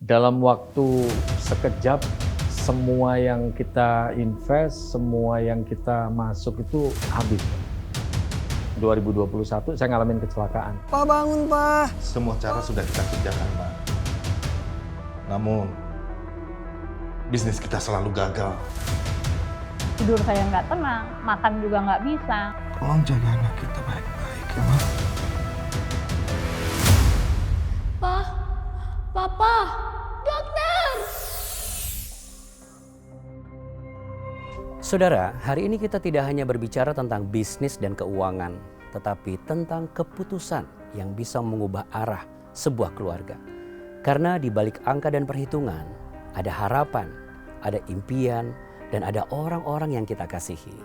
Dalam waktu sekejap, semua yang kita invest, semua yang kita masuk itu habis. 2021 saya ngalamin kecelakaan. Pak bangun, Pak. Semua cara sudah kita kerjakan, Pak. Namun, bisnis kita selalu gagal. Tidur saya nggak tenang, makan juga nggak bisa. Tolong jaga anak kita baik-baik ya, Ma. Papa, dokter! Saudara, hari ini kita tidak hanya berbicara tentang bisnis dan keuangan, tetapi tentang keputusan yang bisa mengubah arah sebuah keluarga. Karena di balik angka dan perhitungan, ada harapan, ada impian, dan ada orang-orang yang kita kasihi.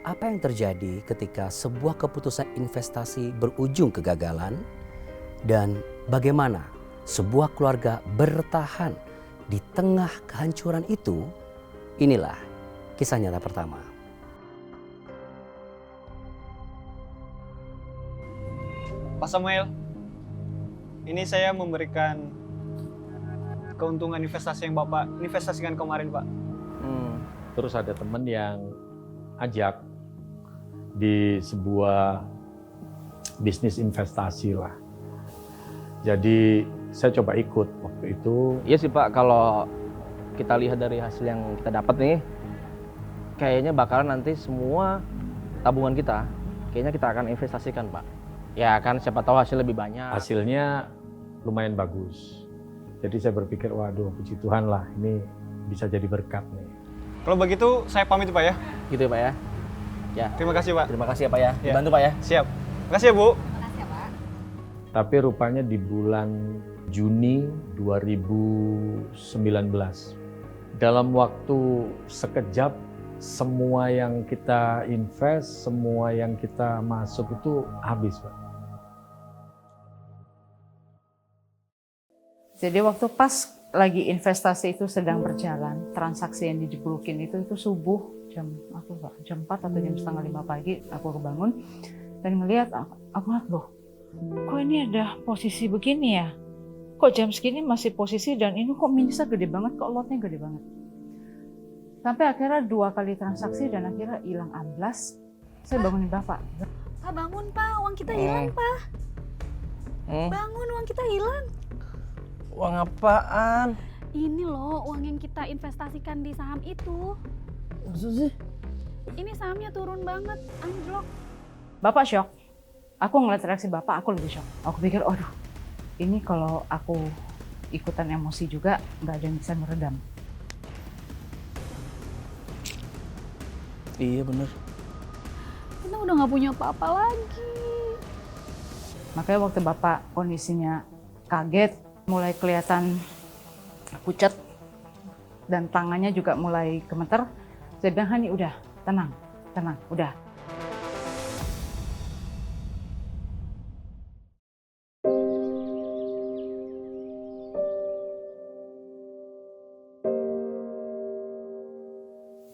Apa yang terjadi ketika sebuah keputusan investasi berujung kegagalan? Dan bagaimana sebuah keluarga bertahan di tengah kehancuran itu? Inilah kisah nyata pertama. Pak Samuel, ini saya memberikan keuntungan investasi yang Bapak investasikan kemarin, Pak. Terus ada teman yang ajak di sebuah bisnis investasi lah. Jadi saya coba ikut waktu itu. Iya sih Pak, kalau kita lihat dari hasil yang kita dapat nih, kayaknya bakalan nanti semua tabungan kita, kayaknya kita akan investasikan Pak. Ya kan siapa tahu hasil lebih banyak. Hasilnya lumayan bagus. Jadi saya berpikir, waduh puji Tuhan lah, ini bisa jadi berkat nih. Kalau begitu saya pamit Pak ya. Gitu ya Pak ya. Ya. Terima kasih Pak. Terima kasih ya Pak ya. Ya. Dibantu Pak ya. Siap. Terima kasih ya Bu. Tapi rupanya di bulan Juni 2019, dalam waktu sekejap, semua yang kita invest, semua yang kita masuk itu habis, Pak. Jadi waktu pas lagi investasi itu sedang berjalan, transaksi yang dijeblukin itu subuh jam 4 atau jam setengah 5 pagi aku kebangun dan ngelihat aku ngeliat loh, kok ini ada posisi begini ya? Kok jam segini masih posisi dan ini kok minusnya gede banget, kok lotnya gede banget. Sampai akhirnya 2 kali transaksi dan akhirnya hilang amblas. Saya bangunin Bapak. Pak bangun Pak, uang kita hilang Pak. Bangun, uang kita hilang. Uang apaan? Ini loh uang yang kita investasikan di saham itu. Maksud sih? Ini sahamnya turun banget, anjlok. Bapak shock. Aku ngeliat reaksi Bapak, aku lebih shock. Aku pikir, aduh, ini kalau aku ikutan emosi juga nggak ada yang bisa meredam. Iya bener. Kita udah nggak punya apa-apa lagi. Makanya waktu Bapak kondisinya kaget, mulai kelihatan pucat dan tangannya juga mulai gemeter. Saya bilang, Hani udah tenang, udah.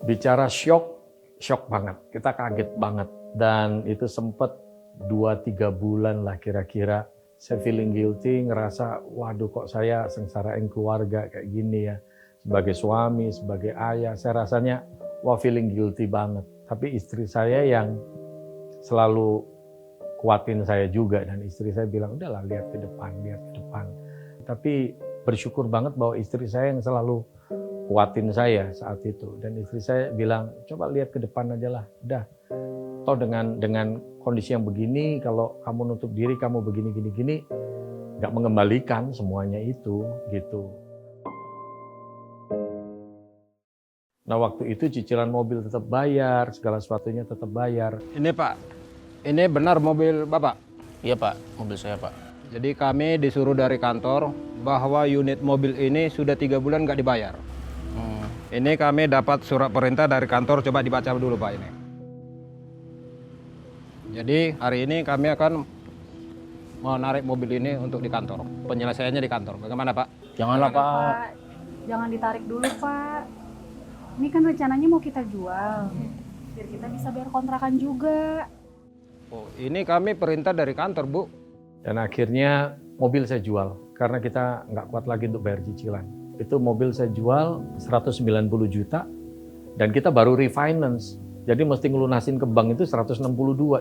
Bicara shock banget, kita kaget banget. Dan itu sempat 2-3 bulan lah kira-kira. Saya feeling guilty, ngerasa waduh kok saya sengsarain keluarga kayak gini ya. Sebagai suami, sebagai ayah, saya rasanya wah feeling guilty banget. Tapi istri saya yang selalu kuatin saya juga. Dan istri saya bilang, udahlah lihat ke depan. Tapi bersyukur banget bahwa istri saya yang selalu kuatin saya saat itu. Dan istri saya bilang, coba lihat ke depan aja lah. Udah, toh dengan kondisi yang begini, kalau kamu nutup diri, kamu begini, nggak mengembalikan semuanya itu, gitu. Nah waktu itu cicilan mobil tetap bayar, segala sesuatunya tetap bayar. Ini Pak, ini benar mobil Bapak? Iya Pak, mobil saya Pak. Jadi kami disuruh dari kantor bahwa unit mobil ini sudah 3 bulan nggak dibayar. Ini kami dapat surat perintah dari kantor, coba dibaca dulu Pak ini. Jadi hari ini kami akan menarik mobil ini untuk di kantor. Penyelesaiannya di kantor. Bagaimana Pak? Janganlah Pak. Jangan ditarik dulu Pak. Ini kan rencananya mau kita jual. Biar kita bisa bayar kontrakan juga. Oh, ini kami perintah dari kantor Bu. Dan akhirnya mobil saya jual karena kita nggak kuat lagi untuk bayar cicilan. Itu mobil saya jual 190 juta dan kita baru refinance. Jadi mesti ngelunasin ke bank itu 162,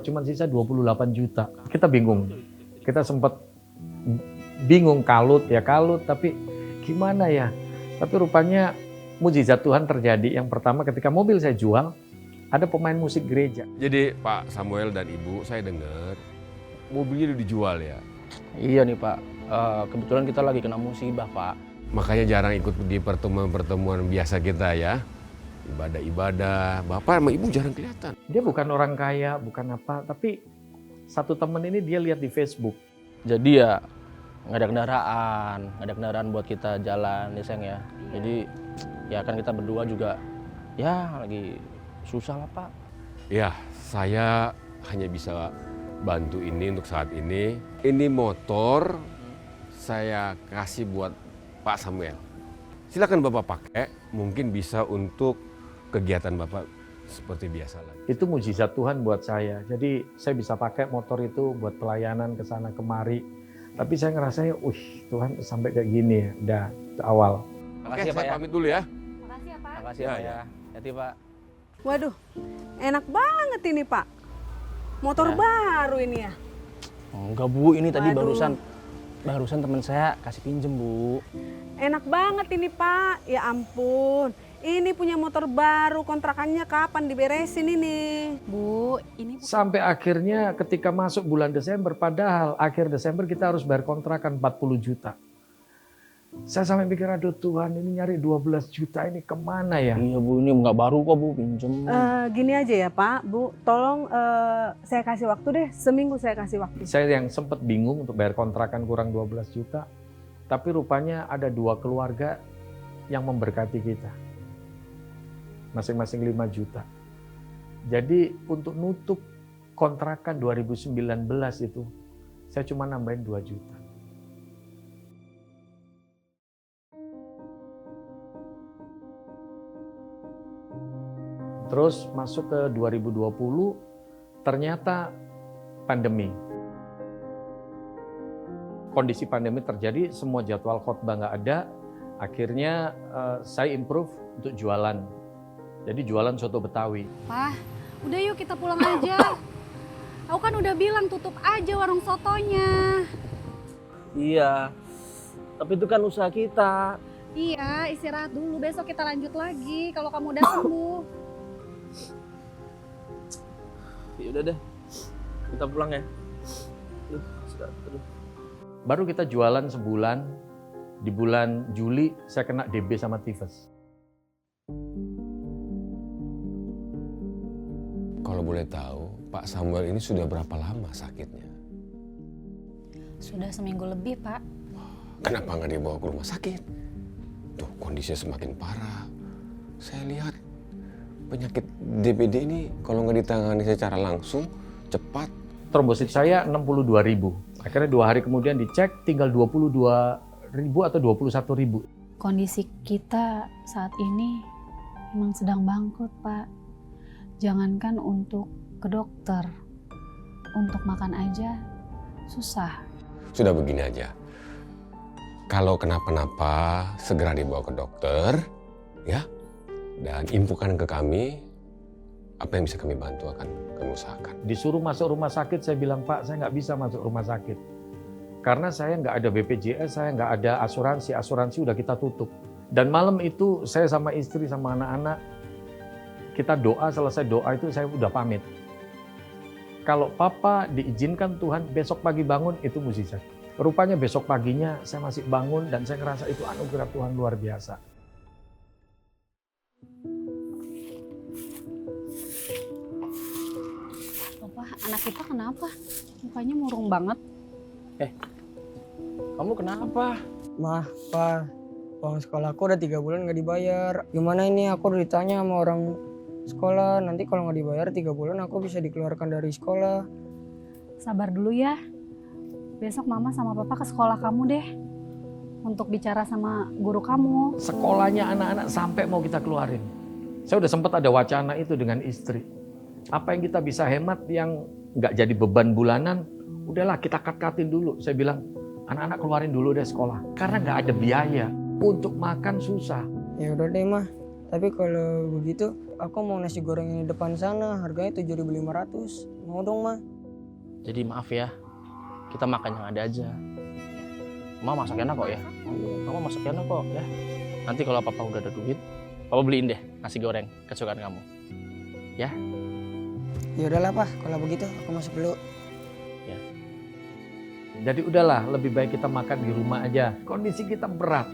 cuman sisa 28 juta. Kita bingung. Kita sempat bingung, kalut, tapi gimana ya? Tapi rupanya mujizat Tuhan terjadi. Yang pertama ketika mobil saya jual, ada pemain musik gereja. Jadi Pak Samuel dan Ibu, saya dengar mobilnya udah dijual ya? Iya nih Pak, kebetulan kita lagi kena musibah Pak. Makanya jarang ikut di pertemuan-pertemuan biasa kita ya. Ibadah-ibadah, Bapak sama Ibu jarang kelihatan. Dia bukan orang kaya, bukan apa, tapi satu temen ini dia lihat di Facebook. Jadi ya nggak ada kendaraan buat kita jalan ya sayang ya. Jadi ya kan kita berdua juga ya lagi susah lah Pak. Ya, saya hanya bisa bantu ini untuk saat ini. Ini motor saya kasih buat Pak Samuel. Silakan Bapak pakai, mungkin bisa untuk kegiatan Bapak seperti biasa lagi. Itu mujizat Tuhan buat saya. Jadi saya bisa pakai motor itu buat pelayanan ke sana kemari. Tapi saya ngerasanya, Tuhan sampai kayak gini ya, udah itu awal. Oke, saya pamit dulu ya. Makasih ya Pak. Makasih ya Pak ya. Hati Pak. Waduh, enak banget ini Pak. Motor baru ini ya. Enggak Bu, ini tadi Waduh. barusan teman saya kasih pinjem Bu. Enak banget ini Pak. Ya ampun. Ini punya motor baru, kontrakannya kapan diberesin ini? Bu, ini Sampai akhirnya ketika masuk bulan Desember, padahal akhir Desember kita harus bayar kontrakan 40 juta. Saya sampai mikir, aduh Tuhan ini nyari 12 juta ini kemana ya? Iya Bu, ini nggak baru kok Bu, pinjem. Gini aja ya Pak, Bu, tolong saya kasih waktu deh, seminggu saya kasih waktu. Saya yang sempat bingung untuk bayar kontrakan kurang 12 juta. Tapi rupanya ada 2 keluarga yang memberkati kita. Masing-masing 5 juta. Jadi untuk nutup kontrakan 2019 itu, saya cuma nambahin 2 juta. Terus masuk ke 2020, ternyata pandemi. Kondisi pandemi terjadi, semua jadwal khotbah nggak ada. Akhirnya saya improve untuk jualan. Jadi jualan soto Betawi. Pak, udah yuk kita pulang aja. Aku kan udah bilang tutup aja warung sotonya. Iya, tapi itu kan usaha kita. Iya, istirahat dulu. Besok kita lanjut lagi kalau kamu udah sembuh. Ya udah deh, kita pulang ya. Aduh. Baru kita jualan sebulan, di bulan Juli saya kena DB sama tifus. Kalau boleh tahu, Pak Samuel ini sudah berapa lama sakitnya? Sudah seminggu lebih, Pak. Kenapa nggak dibawa ke rumah sakit? Tuh, kondisinya semakin parah. Saya lihat penyakit DBD ini kalau nggak ditangani secara langsung, cepat. Trombosit saya 62.000. Akhirnya 2 hari kemudian dicek tinggal 22.000 atau 21.000. Kondisi kita saat ini memang sedang bangkrut, Pak. Jangankan untuk ke dokter, untuk makan aja susah. Sudah begini aja. Kalau kenapa-napa, segera dibawa ke dokter, ya. Dan infokan ke kami, apa yang bisa kami bantu akan kami usahakan. Disuruh masuk rumah sakit, saya bilang, Pak, saya nggak bisa masuk rumah sakit. Karena saya nggak ada BPJS, saya nggak ada asuransi udah kita tutup. Dan malam itu saya sama istri, sama anak-anak, kita doa, selesai doa itu saya udah pamit. Kalau papa diizinkan Tuhan, besok pagi bangun, itu mujizat. Rupanya besok paginya saya masih bangun dan saya ngerasa itu anugerah Tuhan luar biasa. Papa, anak kita kenapa? Mukanya murung banget. Kamu kenapa? Mah, Pa, uang sekolahku udah 3 bulan nggak dibayar. Gimana ini, aku udah ditanya sama orang sekolah, nanti kalau nggak dibayar 3 bulan aku bisa dikeluarkan dari sekolah. Sabar dulu ya. Besok mama sama papa ke sekolah kamu deh. Untuk bicara sama guru kamu. Sekolahnya anak-anak sampai mau kita keluarin. Saya udah sempat ada wacana itu dengan istri. Apa yang kita bisa hemat yang nggak jadi beban bulanan, udahlah kita cut-cutin dulu. Saya bilang, anak-anak keluarin dulu deh sekolah. Karena nggak ada biaya, untuk makan susah. Ya udah deh mah, tapi kalau begitu aku mau nasi goreng yang di depan sana, harganya 7.500. Mau dong mah. Jadi maaf ya, kita makan yang ada aja. Mama masak enak kok ya. Mama masak enak kok ya. Nanti kalau papa udah ada duit, papa beliin deh nasi goreng kesukaan kamu. Ya? Ya udahlah Pak, kalau begitu aku masuk dulu. Ya. Jadi udahlah, lebih baik kita makan di rumah aja. Kondisi kita berat.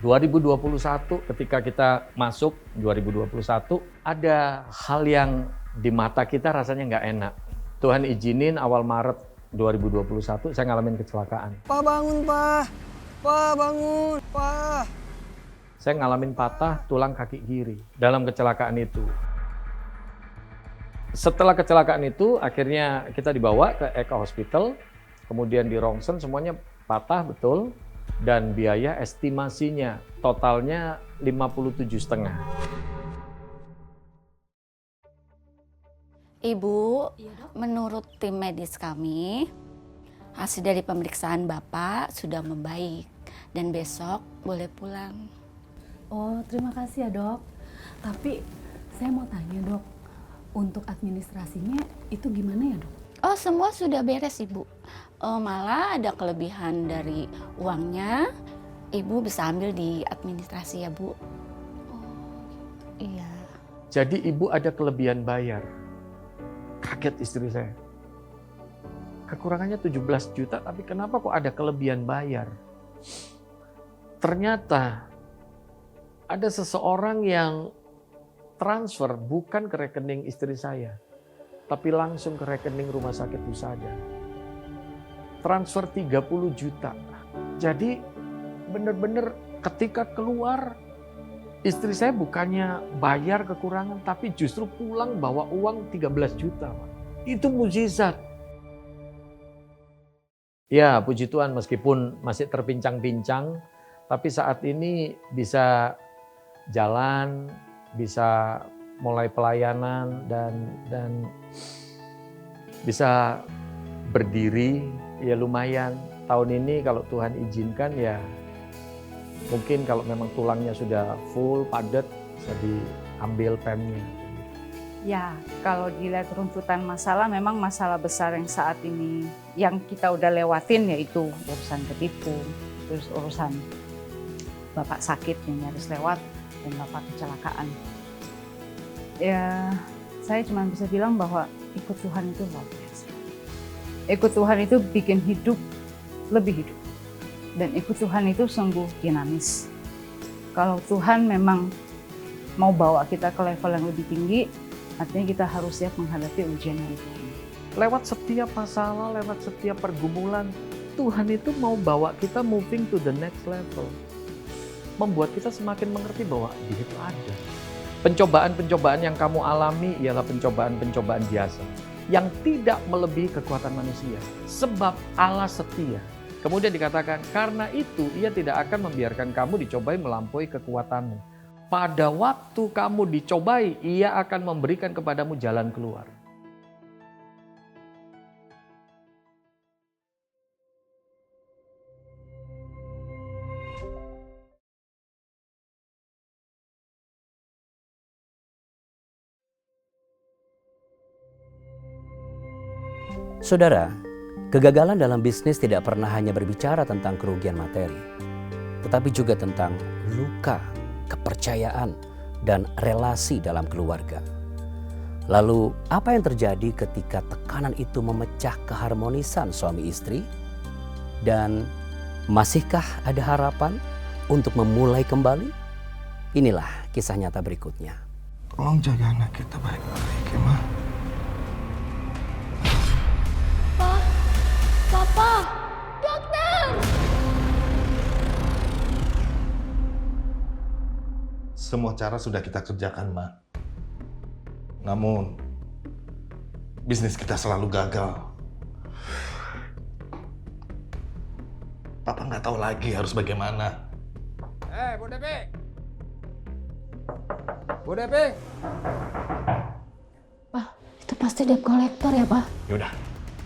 2021 ketika kita masuk 2021 ada hal yang di mata kita rasanya nggak enak. Tuhan izinin awal Maret 2021 saya ngalamin kecelakaan. Pak bangun Pak, Pak bangun Pak. Saya ngalamin patah tulang kaki kiri dalam kecelakaan itu. Setelah kecelakaan itu akhirnya kita dibawa ke Eka Hospital, kemudian di rongsen semuanya patah betul. Dan biaya estimasinya totalnya 57,5. Ibu, menurut tim medis kami, hasil dari pemeriksaan Bapak sudah membaik dan besok boleh pulang. Oh, terima kasih ya dok. Tapi saya mau tanya dok, untuk administrasinya itu gimana ya dok? Oh, semua sudah beres Ibu. Malah ada kelebihan dari uangnya, Ibu bisa ambil di administrasi ya Bu. Iya. Jadi Ibu ada kelebihan bayar. Kaget istri saya. Kekurangannya 17 juta, tapi kenapa kok ada kelebihan bayar? Ternyata ada seseorang yang transfer bukan ke rekening istri saya, tapi langsung ke rekening rumah sakit Husada. Transfer 30 juta. Jadi benar-benar ketika keluar, istri saya bukannya bayar kekurangan, tapi justru pulang bawa uang 13 juta. Itu mukjizat. Ya puji Tuhan meskipun masih terpincang-pincang, tapi saat ini bisa jalan, bisa mulai pelayanan dan bisa berdiri. Ya lumayan, tahun ini kalau Tuhan izinkan ya mungkin kalau memang tulangnya sudah full, padat, bisa diambil PEM-nya. Ya, kalau dilihat runtutan masalah, memang masalah besar yang saat ini yang kita udah lewatin yaitu urusan ketipu, terus urusan Bapak sakit yang nyaris lewat, dan Bapak kecelakaan. Ya, saya cuma bisa bilang bahwa ikut Tuhan itu luar biasa. Ikut Tuhan itu bikin hidup lebih hidup. Dan ikut Tuhan itu sungguh dinamis. Kalau Tuhan memang mau bawa kita ke level yang lebih tinggi, artinya kita harus siap menghadapi ujian itu. Lewat setiap masalah, lewat setiap pergumulan, Tuhan itu mau bawa kita moving to the next level. Membuat kita semakin mengerti bahwa Dia itu ada. Pencobaan-pencobaan yang kamu alami ialah pencobaan-pencobaan biasa yang tidak melebihi kekuatan manusia. Sebab Allah setia. Kemudian dikatakan, karena itu Ia tidak akan membiarkan kamu dicobai melampaui kekuatanmu. Pada waktu kamu dicobai, Ia akan memberikan kepadamu jalan keluar. Saudara, kegagalan dalam bisnis tidak pernah hanya berbicara tentang kerugian materi, tetapi juga tentang luka, kepercayaan, dan relasi dalam keluarga. Lalu, apa yang terjadi ketika tekanan itu memecah keharmonisan suami istri? Dan masihkah ada harapan untuk memulai kembali? Inilah kisah nyata berikutnya. Tolong jaga anak kita baik-baik ya, Ma. Papa, dokter! Semua cara sudah kita kerjakan, Ma. Namun, bisnis kita selalu gagal. Papa nggak tahu lagi harus bagaimana. Bu Devi. Bu Devi. Pak, itu pasti debt collector ya, Pak? Yaudah,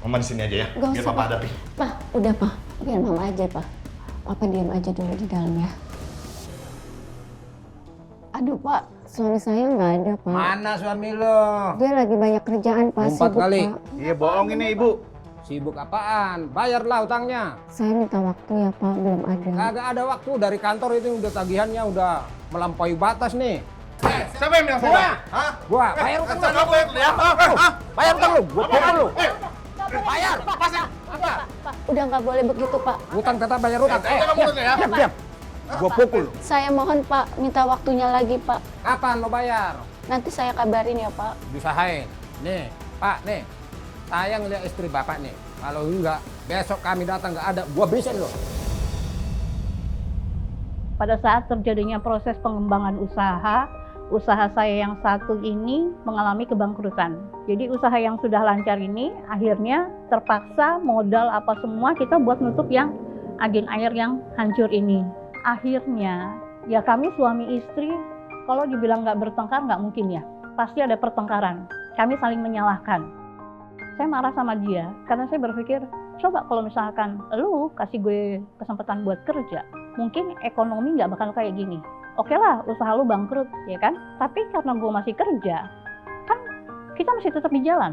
Mama di sini aja ya. Gak Biar usah, Papa Pak. hadapi. Pak, udah, Pak. Biar Mama aja, Pak. Papa diam aja dulu di dalam ya. Aduh, Pak. Suami saya nggak ada, Pak. Mana suami lo? Dia lagi banyak kerjaan, Pak. 4 Sibuk, kali. Pak. Iya, bohong ini Ibu. Sibuk apaan? Bayarlah utangnya. Saya minta waktu ya, Pak. Belum ada. Kagak ada waktu, dari kantor itu udah tagihannya udah melampaui batas nih. Siapa yang bilang saya? Hah? Gua bayar utang lu. Siapa yang ya? Bayar utang lu, gua pukul lu. Bayar. Apa? Pak, udah nggak boleh begitu, Pak. Utang kata bayar utang. Diam. Gua pukul. Saya mohon, Pak. Minta waktunya lagi, Pak. Kapan lo bayar? Nanti saya kabarin ya, Pak. Diusahain. Nih, Pak, nih. Saya ngeliat istri Bapak nih. Kalau enggak, besok kami datang nggak ada, gua bisin lo. Pada saat terjadinya proses pengembangan usaha saya yang satu ini mengalami kebangkrutan. Jadi usaha yang sudah lancar ini akhirnya terpaksa modal apa semua kita buat nutup yang agen air yang hancur ini. Akhirnya ya kami suami istri kalau dibilang nggak bertengkar nggak mungkin ya. Pasti ada pertengkaran. Kami saling menyalahkan. Saya marah sama dia karena saya berpikir coba kalau misalkan lu kasih gue kesempatan buat kerja, mungkin ekonomi nggak bakal kayak gini. Oke lah, usaha lu bangkrut, ya kan? Tapi karena gue masih kerja, kan kita masih tetap di jalan.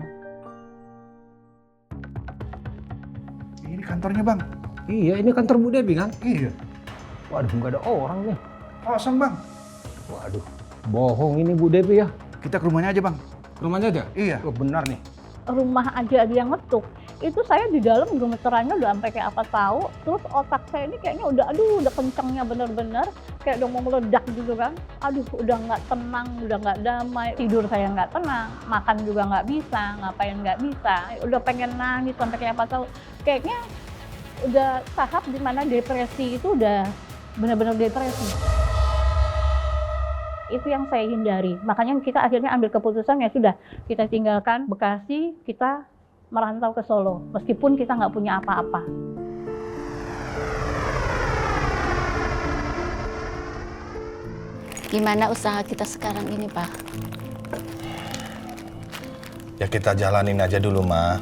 Ini kantornya Bang. Iya, ini kantor Bu Devi kan? Iya. Waduh, nggak ada orang nih. Kosong Bang. Waduh, bohong ini Bu Devi ya. Kita ke rumahnya aja Bang. Ke rumahnya aja? Iya. Oh, benar nih. Rumah aja ada yang ngetuk. Itu saya di dalam gemeterannya udah sampai kayak apa tahu. Terus otak saya ini kayaknya udah kencangnya bener-bener. Kayak udah mau meledak gitu kan. Aduh, udah nggak tenang, udah nggak damai. Tidur saya nggak tenang, makan juga nggak bisa, ngapain nggak bisa. Udah pengen nangis sampai kayak apa tahu. Kayaknya udah tahap dimana depresi itu udah benar-benar depresi. Itu yang saya hindari. Makanya kita akhirnya ambil keputusan ya sudah, kita tinggalkan Bekasi, kita merantau ke Solo. Meskipun kita nggak punya apa-apa. Gimana usaha kita sekarang ini, Pak? Ya kita jalanin aja dulu, Ma.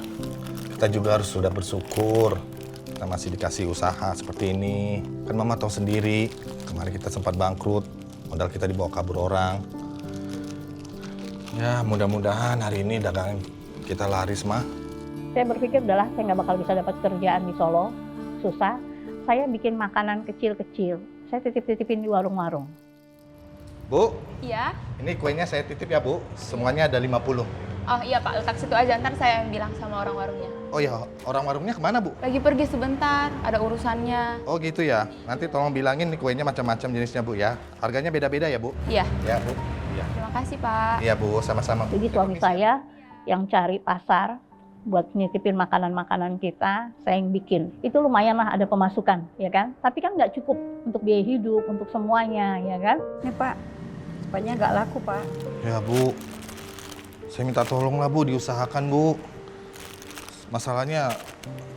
Kita juga harus sudah bersyukur. Kita masih dikasih usaha seperti ini. Kan Mama tahu sendiri, kemarin kita sempat bangkrut. Modal kita dibawa kabur orang. Ya mudah-mudahan hari ini dagangan kita laris, Ma. Saya berpikir udahlah saya nggak bakal bisa dapat kerjaan di Solo. Susah. Saya bikin makanan kecil-kecil. Saya titip-titipin di warung-warung. Bu, Iya. ini kuenya saya titip ya, Bu. Semuanya ada 50. Oh iya Pak, letak situ aja, ntar saya yang bilang sama orang warungnya. Oh ya, orang warungnya kemana, Bu? Lagi pergi sebentar, ada urusannya. Oh gitu ya. Nanti tolong bilangin nih kuenya macam-macam jenisnya, Bu ya. Harganya beda-beda ya, Bu? Iya. Ya, Bu. Iya. Terima kasih Pak. Iya, Bu. Sama-sama. Jadi suami saya yang cari pasar buat nitipin makanan-makanan kita, saya yang bikin. Itu lumayan lah ada pemasukan, ya kan? Tapi kan nggak cukup untuk biaya hidup, untuk semuanya, ya kan? Nih Pak, cepatnya nggak laku Pak. Ya, Bu. Saya minta tolong lah, Bu. Diusahakan, Bu. Masalahnya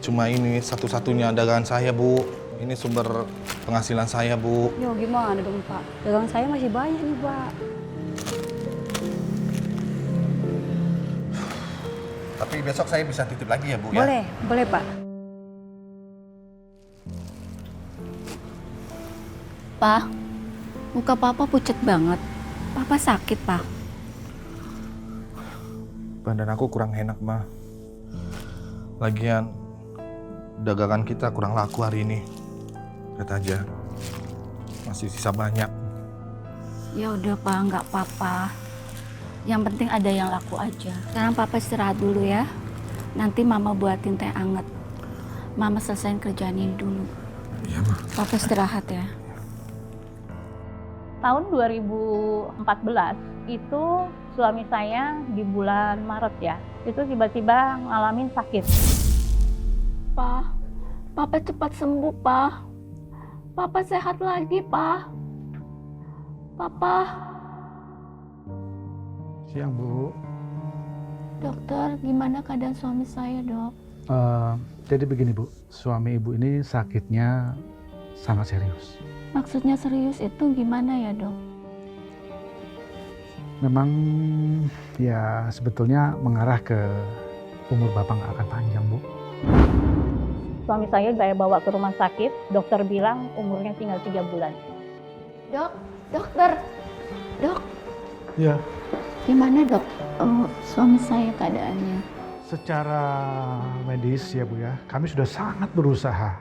cuma ini satu-satunya dagangan saya, Bu. Ini sumber penghasilan saya, Bu. Yo gimana dong Pak? Dagang saya masih banyak nih Pak. Tapi besok saya bisa titip lagi ya, Bu ya? Boleh Pak. Pak, muka Papa pucat banget. Papa sakit, Pak. Badan aku kurang enak, Ma. Lagian dagangan kita kurang laku hari ini. Lihat aja, masih sisa banyak. Ya udah, Pak, nggak apa-apa. Yang penting ada yang laku aja. Sekarang Papa istirahat dulu ya. Nanti Mama buatin teh anget. Mama selesaiin kerjaan ini dulu. Iya, Ma. Papa istirahat ya. Tahun 2014 itu suami saya di bulan Maret ya, itu tiba-tiba ngalamin sakit. Pak, Papa cepat sembuh, Pak. Papa sehat lagi, Pak. Papa. Siang, Bu. Dokter, gimana keadaan suami saya, Dok? Jadi begini, Bu. Suami Ibu ini sakitnya sangat serius. Maksudnya serius itu gimana ya, Dok? memang ya sebetulnya mengarah ke umur Bapak nggak akan panjang, Bu. Suami saya bawa ke rumah sakit, dokter bilang umurnya tinggal 3 bulan. Dokter, dok, Ya, gimana dok suami saya keadaannya? secara medis ya Bu ya, kami sudah sangat berusaha.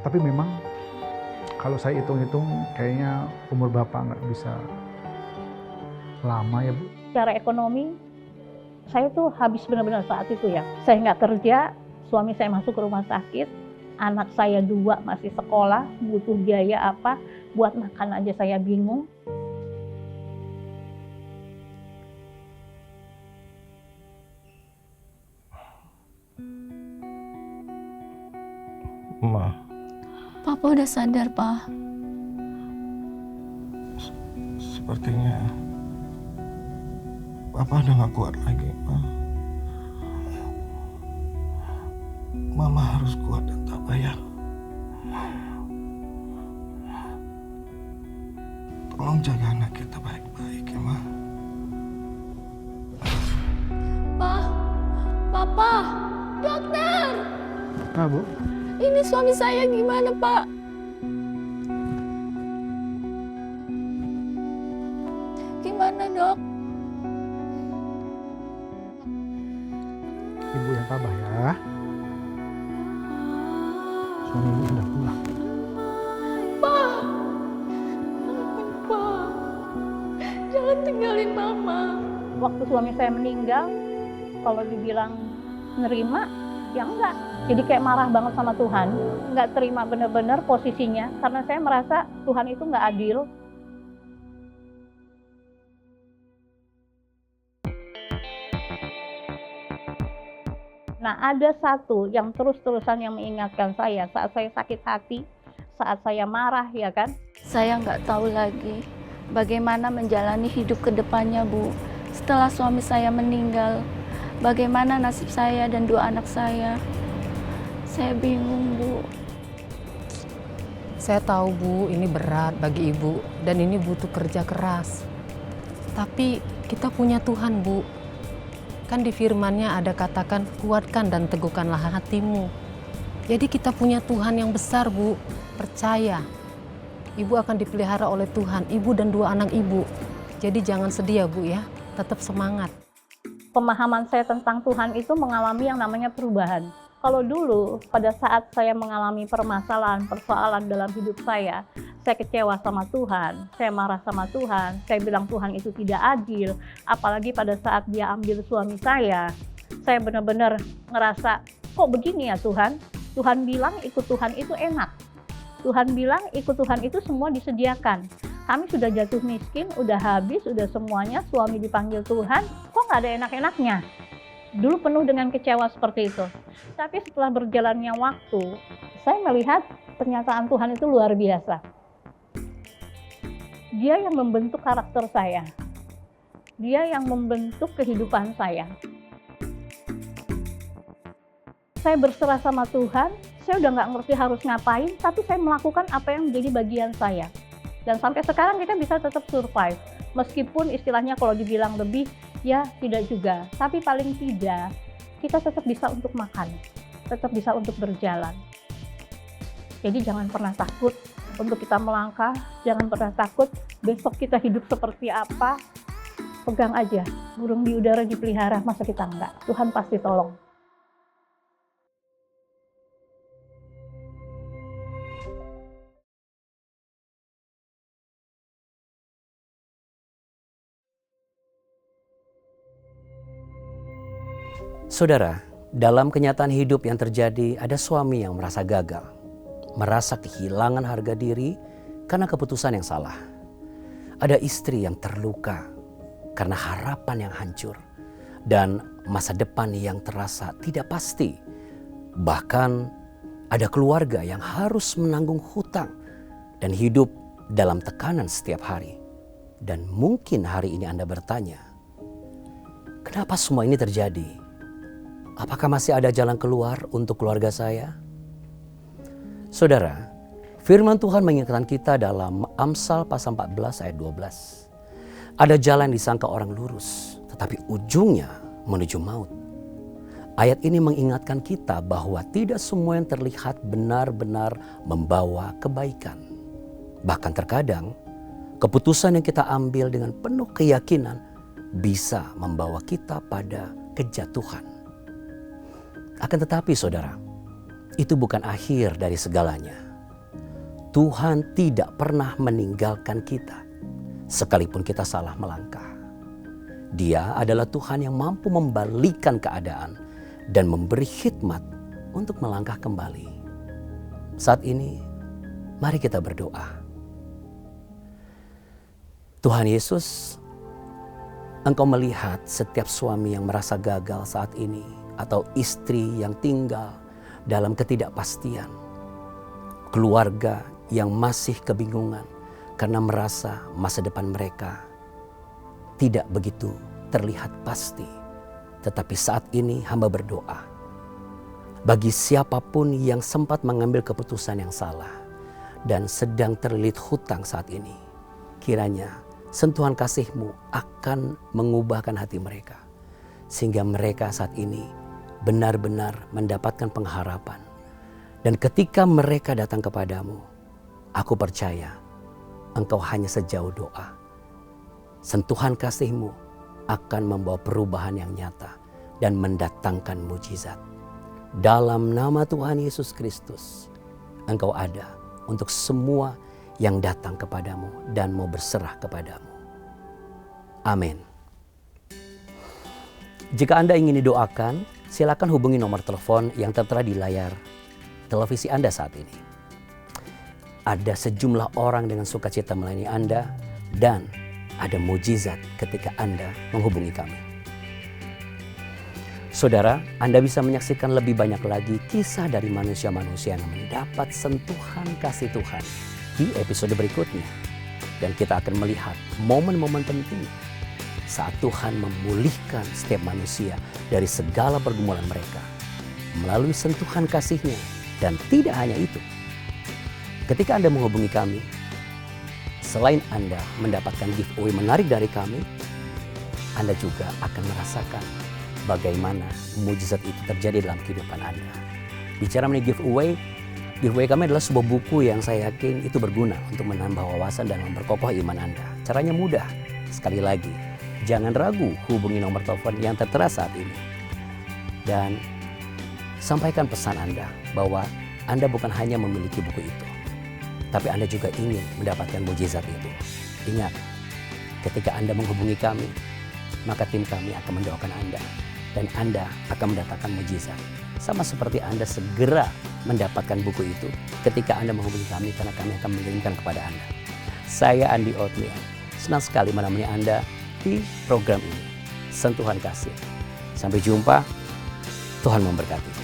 Tapi memang kalau saya hitung-hitung kayaknya umur Bapak nggak bisa lama ya Bu. Secara ekonomi, saya tuh habis benar-benar saat itu ya. Saya nggak kerja, suami saya masuk ke rumah sakit, anak saya 2 masih sekolah, butuh biaya apa, buat makan aja saya bingung. Ma, Papa udah sadar, Pak. sepertinya Papa udah gak kuat lagi, Ma. Mama harus kuat dan tabah ya. Tolong jaga anak kita baik-baik ya, Ma. Papa, dokter, Nah Bu, ini suami saya gimana, Pak? Gimana, dok? Ibu yang tabah ya. Suami Ibu sudah pulang. Pak, jangan tinggalin Mama. Waktu suami saya meninggal, kalau dibilang nerima, ya enggak. Jadi kayak marah banget sama Tuhan, nggak terima benar-benar posisinya, karena saya merasa Tuhan itu nggak adil. Nah, ada satu yang terus-terusan yang mengingatkan saya saat saya sakit hati, saat saya marah, ya kan? Saya nggak tahu lagi bagaimana menjalani hidup ke depannya, Bu. Setelah suami saya meninggal, bagaimana nasib saya dan 2 anak saya? Saya bingung, Bu. Saya tahu, Bu, ini berat bagi Ibu dan ini butuh kerja keras. Tapi kita punya Tuhan, Bu. Kan di firman-Nya ada katakan, kuatkan dan teguhkanlah hatimu. Jadi kita punya Tuhan yang besar, Bu. Percaya. Ibu akan dipelihara oleh Tuhan, Ibu dan 2 anak Ibu. Jadi jangan sedih ya, Bu ya. Tetap semangat. Pemahaman saya tentang Tuhan itu mengalami yang namanya perubahan. Kalau dulu, pada saat saya mengalami permasalahan, persoalan dalam hidup saya kecewa sama Tuhan, saya marah sama Tuhan, saya bilang Tuhan itu tidak adil, apalagi pada saat Dia ambil suami saya benar-benar ngerasa, kok begini ya Tuhan? Tuhan bilang ikut Tuhan itu enak. Tuhan bilang ikut Tuhan itu semua disediakan. Kami sudah jatuh miskin, udah habis, udah semuanya, suami dipanggil Tuhan, kok nggak ada enak-enaknya? Dulu penuh dengan kecewa seperti itu. Tapi setelah berjalannya waktu, saya melihat pernyataan Tuhan itu luar biasa. Dia yang membentuk karakter saya. Dia yang membentuk kehidupan saya. Saya berserah sama Tuhan, saya udah nggak ngerti harus ngapain, tapi saya melakukan apa yang menjadi bagian saya. Dan sampai sekarang kita bisa tetap survive. Meskipun istilahnya kalau dibilang lebih, ya tidak juga. Tapi paling tidak, kita tetap bisa untuk makan. Tetap bisa untuk berjalan. Jadi jangan pernah takut untuk kita melangkah. Jangan pernah takut besok kita hidup seperti apa. Pegang aja. Burung di udara dipelihara, masa kita enggak? Tuhan pasti tolong. Saudara, dalam kenyataan hidup yang terjadi, ada suami yang merasa gagal, merasa kehilangan harga diri karena keputusan yang salah. Ada istri yang terluka karena harapan yang hancur dan masa depan yang terasa tidak pasti. Bahkan ada keluarga yang harus menanggung hutang dan hidup dalam tekanan setiap hari. Dan mungkin hari ini Anda bertanya, kenapa semua ini terjadi? Apakah masih ada jalan keluar untuk keluarga saya? Saudara, firman Tuhan mengingatkan kita dalam Amsal pasal 14 ayat 12. Ada jalan disangka orang lurus, tetapi ujungnya menuju maut. Ayat ini mengingatkan kita bahwa tidak semua yang terlihat benar-benar membawa kebaikan. Bahkan terkadang, keputusan yang kita ambil dengan penuh keyakinan bisa membawa kita pada kejatuhan. Akan tetapi saudara, itu bukan akhir dari segalanya. Tuhan tidak pernah meninggalkan kita, sekalipun kita salah melangkah. Dia adalah Tuhan yang mampu membalikkan keadaan dan memberi hikmat untuk melangkah kembali. Saat ini, mari kita berdoa. Tuhan Yesus, Engkau melihat setiap suami yang merasa gagal saat ini, atau istri yang tinggal dalam ketidakpastian, keluarga yang masih kebingungan karena merasa masa depan mereka tidak begitu terlihat pasti. Tetapi saat ini hamba berdoa, bagi siapapun yang sempat mengambil keputusan yang salah dan sedang terlilit hutang saat ini, kiranya sentuhan kasih-Mu akan mengubahkan hati mereka, sehingga mereka saat ini benar-benar mendapatkan pengharapan. Dan ketika mereka datang kepadamu, aku percaya Engkau hanya sejauh doa. Sentuhan kasih-Mu akan membawa perubahan yang nyata dan mendatangkan mujizat. Dalam nama Tuhan Yesus Kristus, Engkau ada untuk semua yang datang kepadamu dan mau berserah kepadamu. Amin. Jika Anda ingin didoakan, silakan hubungi nomor telepon yang tertera di layar televisi Anda saat ini. Ada sejumlah orang dengan sukacita melayani Anda dan ada mujizat ketika Anda menghubungi kami. Saudara, Anda bisa menyaksikan lebih banyak lagi kisah dari manusia-manusia yang mendapat sentuhan kasih Tuhan di episode berikutnya. Dan kita akan melihat momen-momen penting saat Tuhan memulihkan setiap manusia dari segala pergumulan mereka melalui sentuhan kasih-Nya. Dan tidak hanya itu, ketika Anda menghubungi kami, selain Anda mendapatkan giveaway menarik dari kami, Anda juga akan merasakan bagaimana mujizat itu terjadi dalam kehidupan Anda. Bicara mengenai giveaway kami adalah sebuah buku yang saya yakin itu berguna untuk menambah wawasan dan memperkokoh iman Anda. Caranya mudah. Sekali lagi, jangan ragu hubungi nomor telepon yang tertera saat ini. Dan sampaikan pesan Anda bahwa Anda bukan hanya memiliki buku itu, tapi Anda juga ingin mendapatkan mujizat itu. Ingat, ketika Anda menghubungi kami, maka tim kami akan mendoakan Anda. Dan Anda akan mendatangkan mujizat. Sama seperti Anda segera mendapatkan buku itu ketika Anda menghubungi kami, karena kami akan mengirimkan kepada Anda. Saya Andi Othniel, senang sekali menemani Anda di program ini. Sentuhan Kasih. Sampai jumpa, Tuhan memberkati.